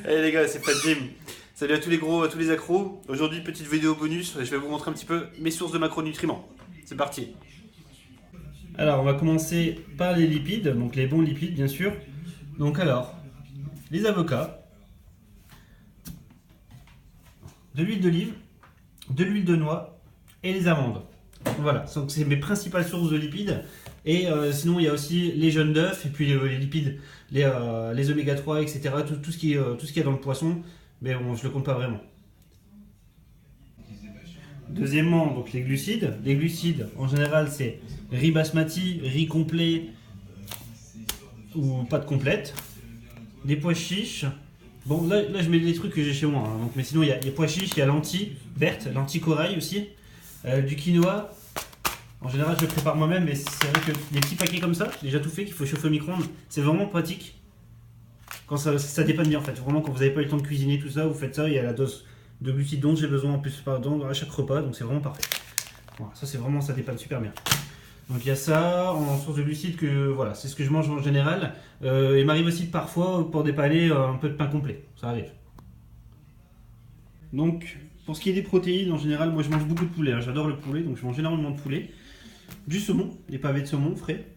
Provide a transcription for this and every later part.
Allez les gars, c'est Fat Jim. Salut à tous les gros, à tous les accros. Aujourd'hui, petite vidéo bonus. Je vais vous montrer un petit peu mes sources de macronutriments. C'est parti. Alors, on va commencer par les lipides, donc les bons lipides, bien sûr. Donc alors, les avocats, de l'huile d'olive, de l'huile de noix et les amandes. Voilà, donc c'est mes principales sources de lipides. Et sinon, il y a aussi les jaunes d'œufs et puis les lipides, les oméga 3, etc. Tout ce qui est dans le poisson, mais bon, je le compte pas vraiment. Deuxièmement, donc les glucides. Les glucides, en général, c'est riz basmati, riz complet ou pâte complète. Des pois chiches. Bon, là je mets des trucs que j'ai chez moi. Hein, donc, mais sinon, il y a pois chiches, il y a lentilles vertes, lentilles corail aussi. Du quinoa. En général, je le prépare moi-même, mais c'est vrai que les petits paquets comme ça, déjà tout fait, qu'il faut chauffer au micro-ondes, c'est vraiment pratique. Quand ça dépanne bien en fait. Vraiment, quand vous n'avez pas eu le temps de cuisiner tout ça, vous faites ça, il y a la dose de glucides dont j'ai besoin en plus à chaque repas, donc c'est vraiment parfait. Voilà, ça c'est vraiment, ça dépanne super bien. Donc il y a ça en source de glucides que voilà, c'est ce que je mange en général. Il m'arrive aussi parfois pour dépanner un peu de pain complet, ça arrive. Donc pour ce qui est des protéines, en général, moi je mange beaucoup de poulet. Hein. J'adore le poulet, donc je mange énormément de poulet. Du saumon, des pavés de saumon frais.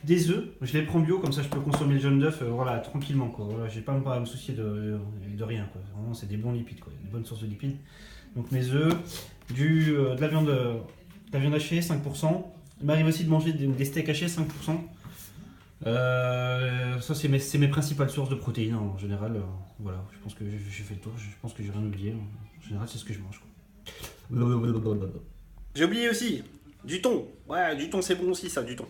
Des œufs, je les prends bio, comme ça je peux consommer le jaune d'œuf voilà, tranquillement. Voilà, j'ai pas à me soucier de rien. Quoi. Vraiment, c'est des bons lipides, quoi. Des bonnes sources de lipides. Donc mes œufs, de la viande hachée, 5%. Il m'arrive aussi de manger des steaks hachés, 5%. Ça, c'est mes principales sources de protéines en général. Voilà, je pense que j'ai fait le tour, je pense que j'ai rien oublié. En général, c'est ce que je mange. Quoi. J'ai oublié aussi du thon. Ouais, du thon, c'est bon aussi, ça, du thon.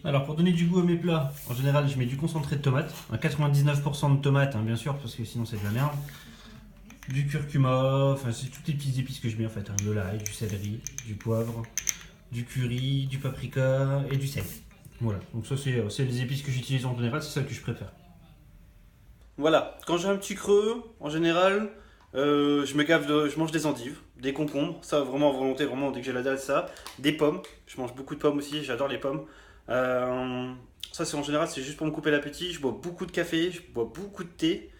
Alors pour donner du goût à mes plats, en général je mets du concentré de tomate, à 99% de tomate hein, bien sûr parce que sinon c'est de la merde. Du curcuma, enfin c'est toutes les petites épices que je mets en fait, hein, de l'ail, du céleri, du poivre, du curry, du paprika et du sel. Voilà, donc ça c'est les épices que j'utilise en général, c'est celles que je préfère. Voilà, quand j'ai un petit creux, en général, je mange des endives, des concombres, ça vraiment en volonté, vraiment dès que j'ai la dalle ça, des pommes, je mange beaucoup de pommes aussi, j'adore les pommes. Ça c'est en général c'est juste pour me couper l'appétit. Je bois beaucoup de café, je bois beaucoup de thé.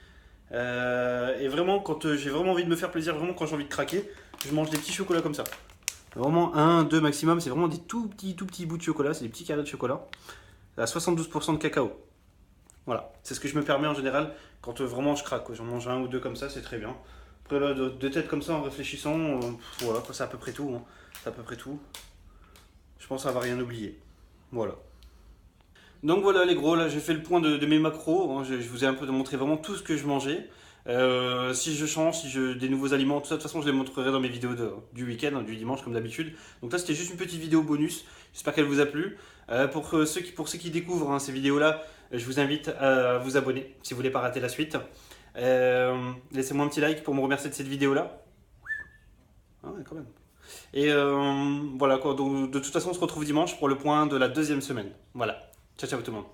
Et vraiment quand j'ai vraiment envie de me faire plaisir, vraiment quand j'ai envie de craquer, je mange des petits chocolats comme ça. Vraiment un, deux maximum, c'est vraiment des tout petits bouts de chocolat, c'est des petits carrés de chocolat. À 72% de cacao. Voilà, c'est ce que je me permets en général quand vraiment je craque. J'en mange un ou deux comme ça, c'est très bien. Après là, de tête comme ça en réfléchissant, voilà, c'est à peu près tout. Hein. C'est à peu près tout. Je pense avoir rien oublié. Voilà. Donc voilà les gros, là j'ai fait le point de mes macros, hein. Je vous ai un peu montré vraiment tout ce que je mangeais. Si je change, si je des nouveaux aliments, tout ça, de toute façon je les montrerai dans mes vidéos du week-end, hein, du dimanche comme d'habitude. Donc là c'était juste une petite vidéo bonus, j'espère qu'elle vous a plu. Pour ceux qui découvrent hein, ces vidéos-là, je vous invite à vous abonner si vous voulez pas rater la suite. Laissez-moi un petit like pour me remercier de cette vidéo-là. Ah ouais, quand même. Et voilà quoi, donc de toute façon on se retrouve dimanche pour le point de la deuxième semaine. Voilà. Ciao ciao tout le monde.